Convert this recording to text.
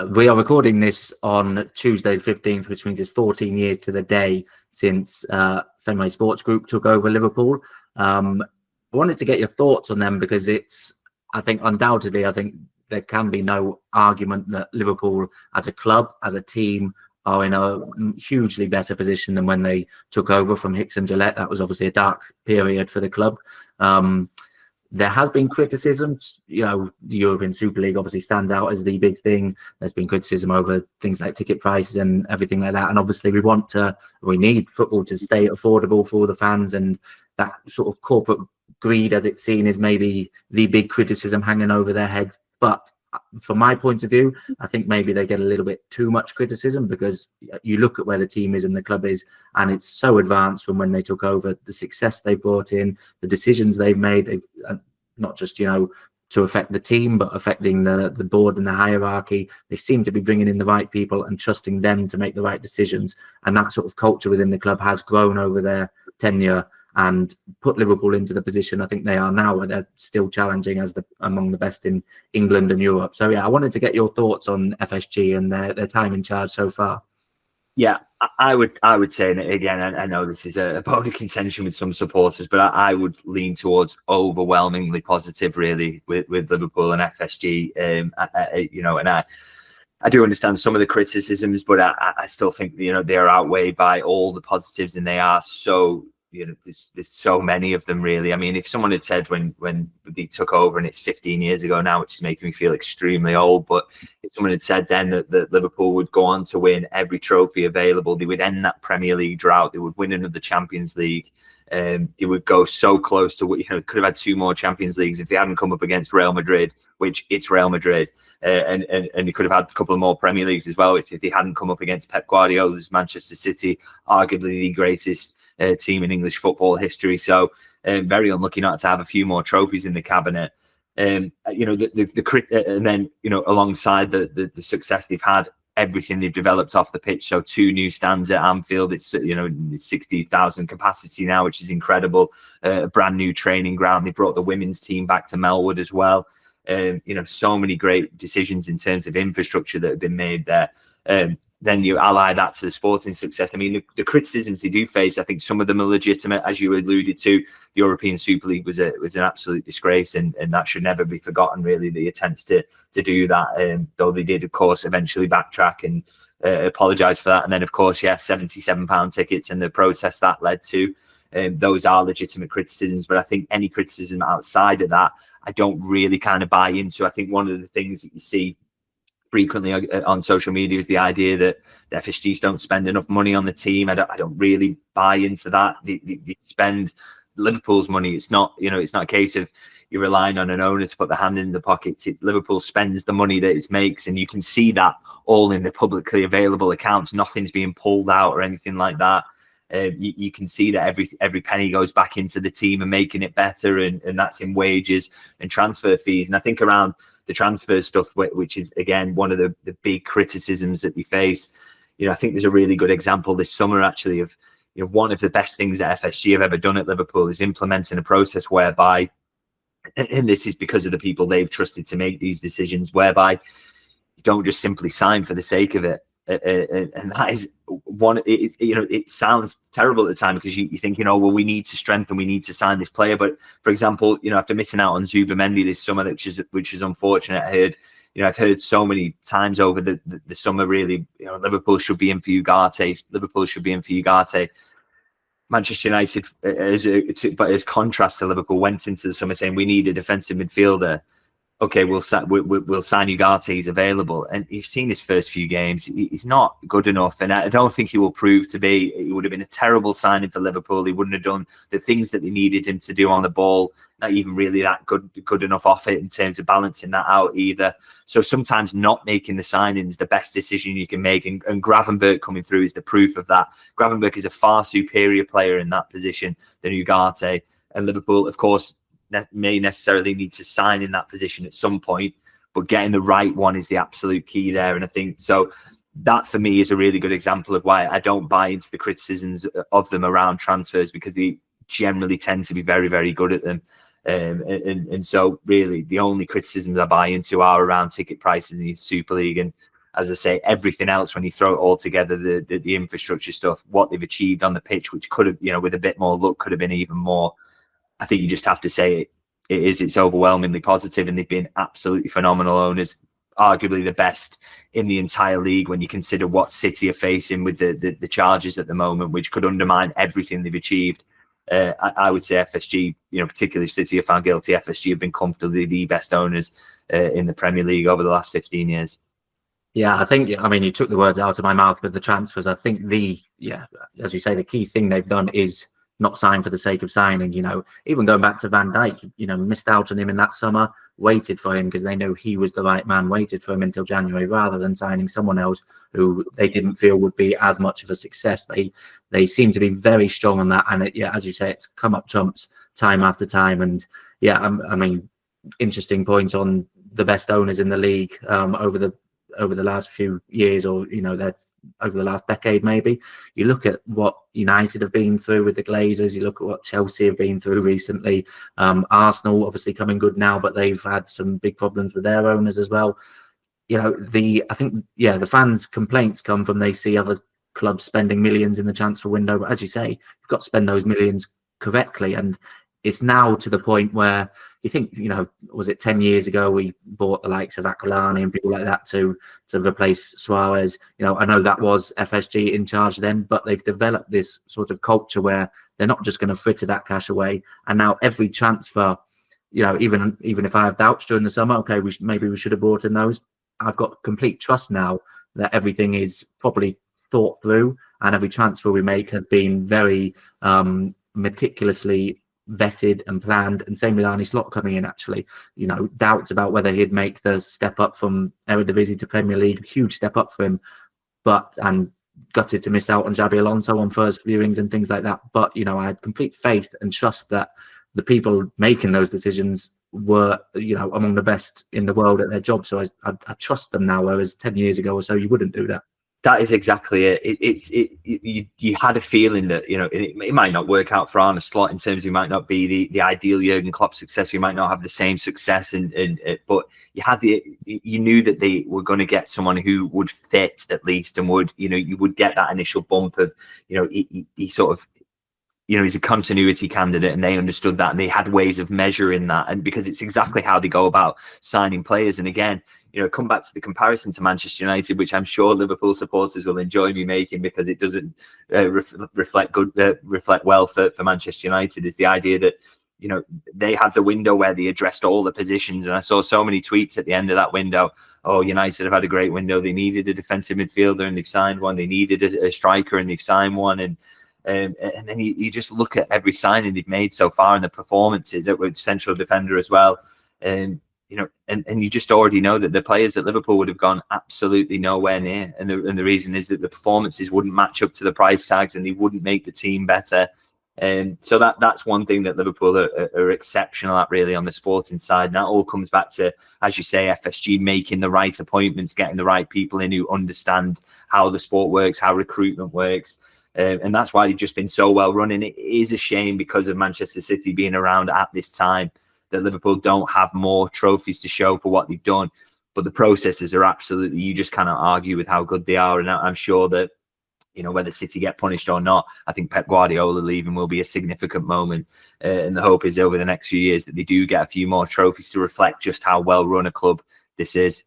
We are recording this on Tuesday the 15th, which means it's 14 years to the day since Fenway Sports Group took over Liverpool. I wanted to get your thoughts on them because I think there can be no argument that Liverpool as a club, as a team, are in a hugely better position than when they took over from Hicks and Gillette. That was obviously a dark period for the club. There has been criticisms, the European Super League obviously stands out as the big thing. There's been criticism over things like ticket prices and everything like that. And obviously we need football to stay affordable for all the fans, and that sort of corporate greed, as it's seen, is maybe the big criticism hanging over their heads. But from my point of view, I think maybe they get a little bit too much criticism because you look at where the team is and the club is, and it's so advanced from when they took over. The success they brought in, the decisions they've made, they've not just to affect the team, but affecting the board and the hierarchy. They seem to be bringing in the right people and trusting them to make the right decisions, and that sort of culture within the club has grown over their tenure and put Liverpool into the position I think they are now, where they're still challenging as among the best in England and Europe. So yeah, I wanted to get your thoughts on FSG and their time in charge so far. Yeah, I would say, and again, I know this is a bone of contention with some supporters, but I would lean towards overwhelmingly positive, really, with Liverpool and FSG. And I do understand some of the criticisms, but I still think they are outweighed by all the positives, and they are so. There's so many of them, really. I mean, if someone had said when they took over, and it's 15 years ago now, which is making me feel extremely old, but if someone had said then that Liverpool would go on to win every trophy available, they would end that Premier League drought, they would win another Champions League, they would go so close to could have had 2 more Champions Leagues if they hadn't come up against Real Madrid, which it's Real Madrid, and they could have had a couple of more Premier Leagues as well if they hadn't come up against Pep Guardiola's Manchester City, arguably the greatest team in English football history. So very unlucky not to have a few more trophies in the cabinet. And then alongside the success they've had, everything they've developed off the pitch. So 2 new stands at Anfield. It's 60,000 capacity now, which is incredible. A brand new training ground. They brought the women's team back to Melwood as well. So many great decisions in terms of infrastructure that have been made there. Then you ally that to the sporting success. I mean, the criticisms they do face, I think some of them are legitimate, as you alluded to. The European Super League was an absolute disgrace, and that should never be forgotten, really, the attempts to do that. Though they did, of course, eventually backtrack and apologise for that. And then, of course, £77 tickets and the protest that led to. Those are legitimate criticisms, but I think any criticism outside of that, I don't really kind of buy into. I think one of the things that you see frequently on social media is the idea that the FSGs don't spend enough money on the team. I don't really buy into that. They spend Liverpool's money. It's not a case of you're relying on an owner to put the hand in the pockets. Liverpool spends the money that it makes, and you can see that all in the publicly available accounts. Nothing's being pulled out or anything like that. You can see that every penny goes back into the team and making it better, and that's in wages and transfer fees. And I think around the transfer stuff, which is again one of the big criticisms that we face, I think there's a really good example this summer actually of one of the best things that FSG have ever done at Liverpool is implementing a process whereby, and this is because of the people they've trusted to make these decisions, whereby you don't just simply sign for the sake of it. And that is one. It sounds terrible at the time because you think, well, we need to strengthen, we need to sign this player. But for example, after missing out on Zubimendi this summer, which is unfortunate, I've heard so many times over the summer, really, Liverpool should be in for Ugarte. Liverpool should be in for Ugarte. Manchester United, but as contrast to Liverpool, went into the summer saying we need a defensive midfielder. Okay, we'll sign Ugarte, he's available. And you've seen his first few games, he's not good enough. And I don't think he will prove to be. He would have been a terrible signing for Liverpool. He wouldn't have done the things that they needed him to do on the ball. Not even really that good enough off it in terms of balancing that out either. So sometimes not making the signings the best decision you can make. And Gravenberch coming through is the proof of that. Gravenberch is a far superior player in that position than Ugarte. And Liverpool, of course, may necessarily need to sign in that position at some point, but getting the right one is the absolute key there. And I think so that for me is a really good example of why I don't buy into the criticisms of them around transfers, because they generally tend to be very, very good at them. And so really the only criticisms I buy into are around ticket prices in the Super League. And as I say, everything else, when you throw it all together, the infrastructure stuff, what they've achieved on the pitch, which could have, with a bit more luck, could have been even more. I think you just have to say it's overwhelmingly positive, and they've been absolutely phenomenal owners, arguably the best in the entire league when you consider what City are facing with the charges at the moment, which could undermine everything they've achieved. I would say FSG, particularly if City are found guilty, FSG have been comfortably the best owners in the Premier League over the last 15 years. Yeah, I think, you took the words out of my mouth with the transfers. I think as you say, the key thing they've done is not sign for the sake of signing. Even going back to Van Dijk, missed out on him in that summer, waited for him because they knew he was the right man, waited for him until January rather than signing someone else who they didn't feel would be as much of a success. They seem to be very strong on that. And as you say, it's come up trumps time after time. And interesting point on the best owners in the league over the last few years, or that's over the last decade maybe. You look at what United have been through with the Glazers, you look at what Chelsea have been through recently, Arsenal obviously coming good now, but they've had some big problems with their owners as well. The fans' complaints come from they see other clubs spending millions in the transfer window, but as you say, you've got to spend those millions correctly. And it's now to the point where you think, was it 10 years ago we bought the likes of Aquilani and people like that to replace Suarez? I know that was FSG in charge then, but they've developed this sort of culture where they're not just going to fritter that cash away. And now every transfer, even if I have doubts during the summer, okay, maybe we should have bought in those. I've got complete trust now that everything is properly thought through, and every transfer we make has been very meticulously vetted and planned. And same with Arne Slot coming in, actually. Doubts about whether he'd make the step up from Eredivisie to Premier League, huge step up for him, and gutted to miss out on Xabi Alonso on first viewings and things like that. But I had complete faith and trust that the people making those decisions were among the best in the world at their job. So I trust them now, whereas 10 years ago or so you wouldn't do that. That is exactly it. You had a feeling that it might not work out for Arne Slot in terms of he might not be the ideal Jurgen Klopp successor. He might not have the same success, but you knew that they were going to get someone who would fit at least, and would you would get that initial bump of he sort of he's a continuity candidate, and they understood that, and they had ways of measuring that, and because it's exactly how they go about signing players. And again, come back to the comparison to Manchester United, which I'm sure Liverpool supporters will enjoy me making, because it doesn't reflect well for Manchester United, is the idea that they had the window where they addressed all the positions, and I saw so many tweets at the end of that window. Oh, United have had a great window. They needed a defensive midfielder and they've signed one. They needed a striker and they've signed one. And then you just look at every signing they've made so far, and the performances with central defender as well. And you just already know that the players at Liverpool would have gone absolutely nowhere near. And the reason is that the performances wouldn't match up to the price tags, and they wouldn't make the team better. So that's one thing that Liverpool are exceptional at, really, on the sporting side. And that all comes back to, as you say, FSG making the right appointments, getting the right people in who understand how the sport works, how recruitment works. And that's why they've just been so well running. It is a shame, because of Manchester City being around at this time, that Liverpool don't have more trophies to show for what they've done. But the processes are absolutely, you just cannot argue with how good they are. And I'm sure that, whether City get punished or not, I think Pep Guardiola leaving will be a significant moment. And the hope is over the next few years that they do get a few more trophies to reflect just how well run a club this is.